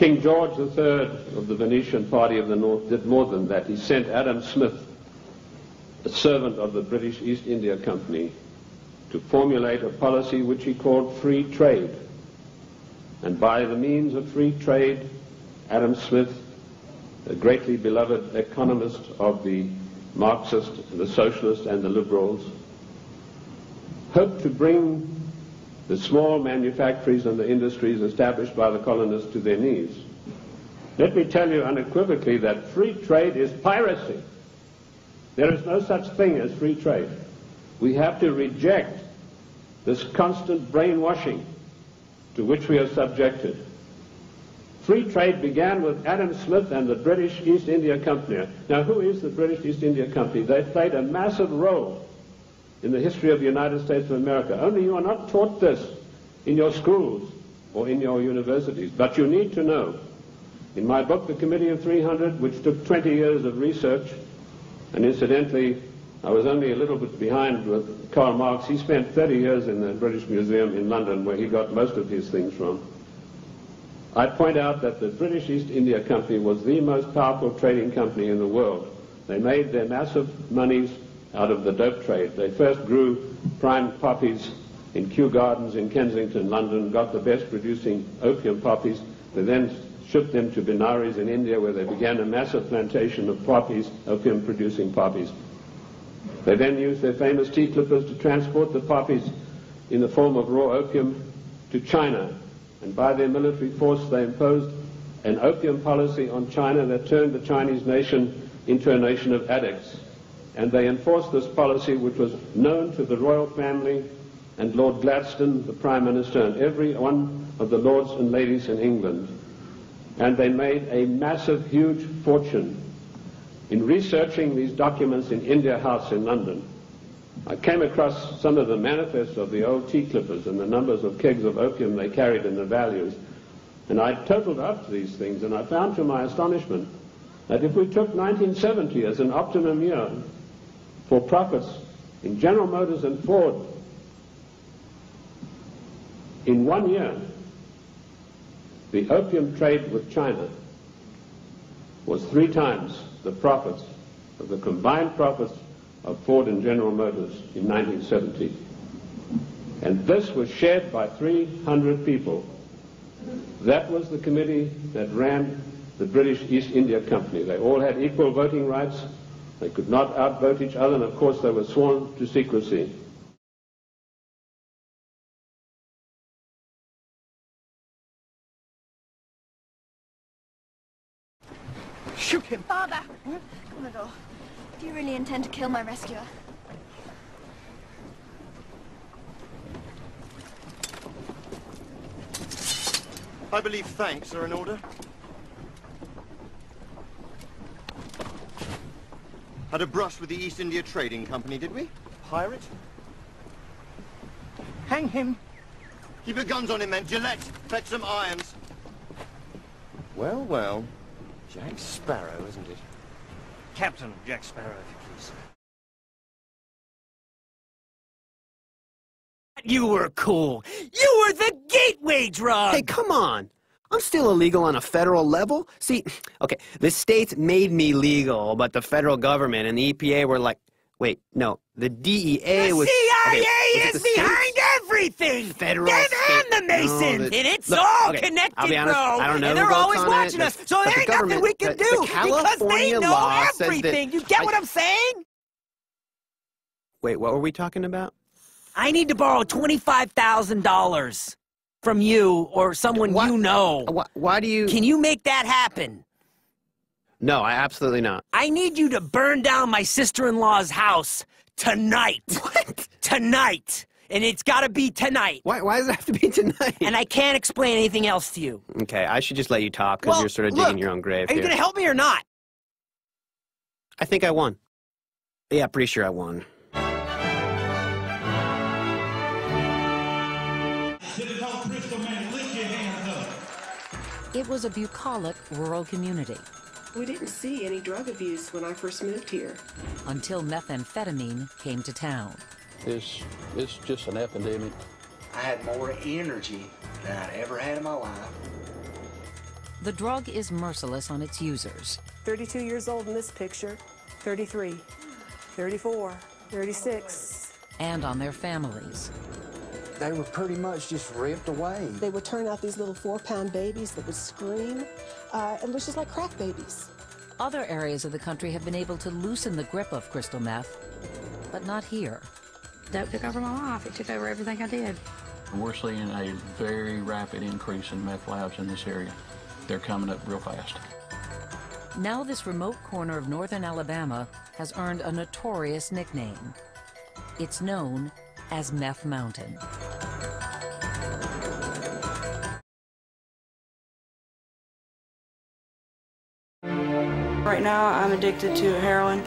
King George III of the Venetian Party of the North did more than that. He sent Adam Smith, a servant of the British East India Company, to formulate a policy which he called free trade. And by the means of free trade, Adam Smith, a greatly beloved economist of the Marxist, the socialist, and the liberals, hoped to bring the small manufactories and the industries established by the colonists to their knees. Let me tell you unequivocally that free trade is piracy. There is no such thing as free trade. We have to reject this constant brainwashing to which we are subjected. Free trade began with Adam Smith and the British East India Company. Now, who is the British East India Company? They played a massive role in the history of the United States of America. Only you are not taught this in your schools or in your universities, but you need to know. In my book, The Committee of 300, which took 20 years of research, and incidentally, I was only a little bit behind with Karl Marx. He spent 30 years in the British Museum in London, where he got most of his things from. I point out that the British East India Company was the most powerful trading company in the world. They made their massive monies out of the dope trade. They first grew prime poppies in Kew Gardens in Kensington, London, got the best producing opium poppies. They then shipped them to Benares in India, where they began a massive plantation of poppies, opium producing poppies. They then used their famous tea clippers to transport the poppies in the form of raw opium to China. And by their military force, they imposed an opium policy on China that turned the Chinese nation into a nation of addicts. And they enforced this policy, which was known to the royal family and Lord Gladstone, the Prime Minister, and every one of the lords and ladies in England. And they made a massive, huge fortune. In researching these documents in India House in London, I came across some of the manifests of the old tea clippers and the numbers of kegs of opium they carried and the values. And I totaled up these things, and I found to my astonishment that if we took 1970 as an optimum year for profits in General Motors and Ford, in 1 year, the opium trade with China was 3 times the profits of the combined profits of Ford and General Motors in 1970. And this was shared by 300 people. That was the committee that ran the British East India Company. They all had equal voting rights. They could not outvote each other, and of course they were sworn to secrecy. Shoot him! Father! Commodore, do you really intend to kill my rescuer? I believe thanks are in order. Had a brush with the East India Trading Company, did we? Pirate? Hang him! Keep your guns on him, men. Gillette, fetch some irons. Well, well. Jack Sparrow, isn't it? Captain Jack Sparrow, if you please. You were cool. You were the gateway drug! Hey, come on. I'm still illegal on a federal level. See, okay, the states made me legal, but the federal government and the EPA were like, wait, no, the DEA was... The CIA okay, is behind everything! Federal, Them state, and the Masons! no, and it's look, all okay, connected, I'll be honest, bro! I don't know and who they're votes always on watching it, us, so there ain't nothing we can do, because they California know law says that everything! You get what I'm saying? Wait, what were we talking about? I need to borrow $25,000 from you or someone you know. Why do you... Can you make that happen? No, I absolutely not. I need you to burn down my sister-in-law's house tonight. What? Tonight. And it's got to be tonight. Why does it have to be tonight? And I can't explain anything else to you. Okay, I should just let you talk because you're sort of digging your own grave Are you going to help me or not? I think I won. Yeah, pretty sure I won. It was a bucolic rural community. We didn't see any drug abuse when I first moved here. Until methamphetamine came to town. It's just an epidemic. I had more energy than I'd ever had in my life. The drug is merciless on its users. 32 years old in this picture, 33, 34, 36. And on their families. They were pretty much just ripped away. They would turn out these little 4-pound babies that would scream. It was just like crack babies. Other areas of the country have been able to loosen the grip of crystal meth, but not here. Dope took over my life. It took over everything I did. We're seeing a very rapid increase in meth labs in this area. They're coming up real fast. Now this remote corner of northern Alabama has earned a notorious nickname. It's known as Meth Mountain. Right now, I'm addicted to heroin.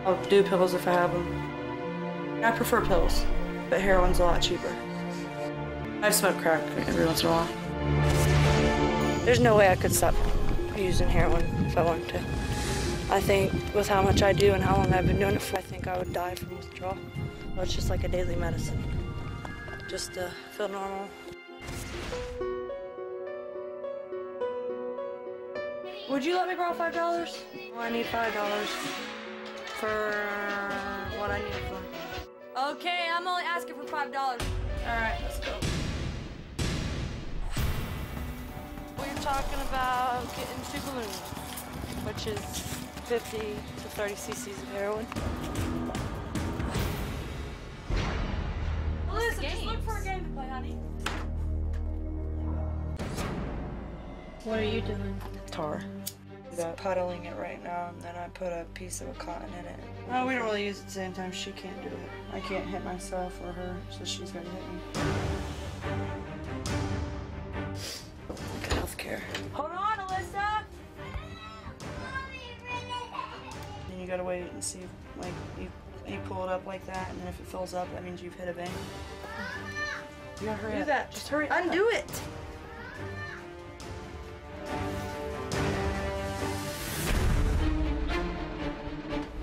I'll do pills if I have them. I prefer pills, but heroin's a lot cheaper. I've smoked crack every once in a while. There's no way I could stop using heroin if I wanted to. I think with how much I do and how long I've been doing it for, I think I would die from withdrawal. Well, it's just like a daily medicine, just to feel normal. Would you let me borrow $5? Well, I need $5 for what I need it for. Okay, I'm only asking for $5. All right, let's go. We're talking about getting 2 balloons, which is 50 to 30 cc's of heroin. Listen, just look for a game to play, honey. What are you doing? Tar. I'm puddling it right now, and then I put a piece of cotton in it. Oh, we don't really use it at the same time. She can't do it. I can't hit myself or her, so she's gonna hit me. Like healthcare. Hold on, Alyssa! And you gotta wait and see, like, you pull it up like that, and then if it fills up, that means you've hit a vein. You gotta hurry up. Do that. Just hurry up. Undo it!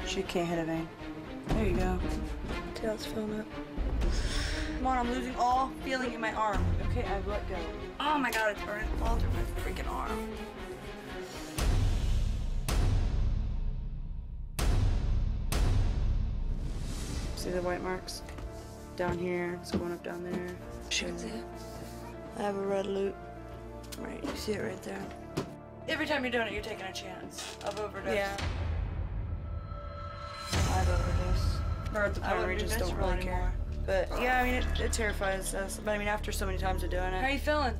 She can't hit a vein. There you go. See how it's filling up? Come on, I'm losing all feeling in my arm. Okay, I've let go. Oh my god, it's burning all through my freaking arm. See the white marks? Down here, it's going up down there. She can see it. I have a red loop. Right, you see it right there. Every time you're doing it, you're taking a chance of overdose. Yeah. I've overdosed. Or at the point where you just don't really care. But yeah, I mean, it terrifies us. But I mean, after so many times of doing it. How are you feeling?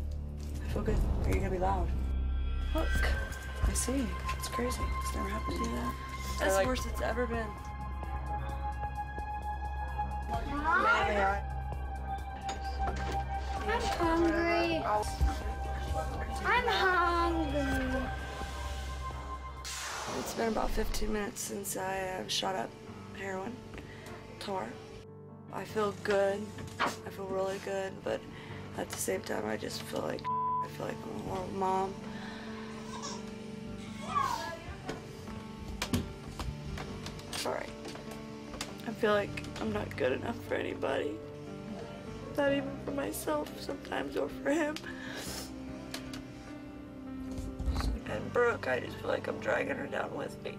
I feel good. Are you gonna be loud? Look. I see. It's crazy. It's never happened to you that. That's the worst it's ever been. I'm hungry. I'm hungry. It's been about 15 minutes since I shot up heroin, tar. I feel good. I feel really good, but at the same time, I just feel like I'm a horrible mom. Sorry. I feel like I'm not good enough for anybody. Not even for myself sometimes, or for him. And Brooke, I just feel like I'm dragging her down with me.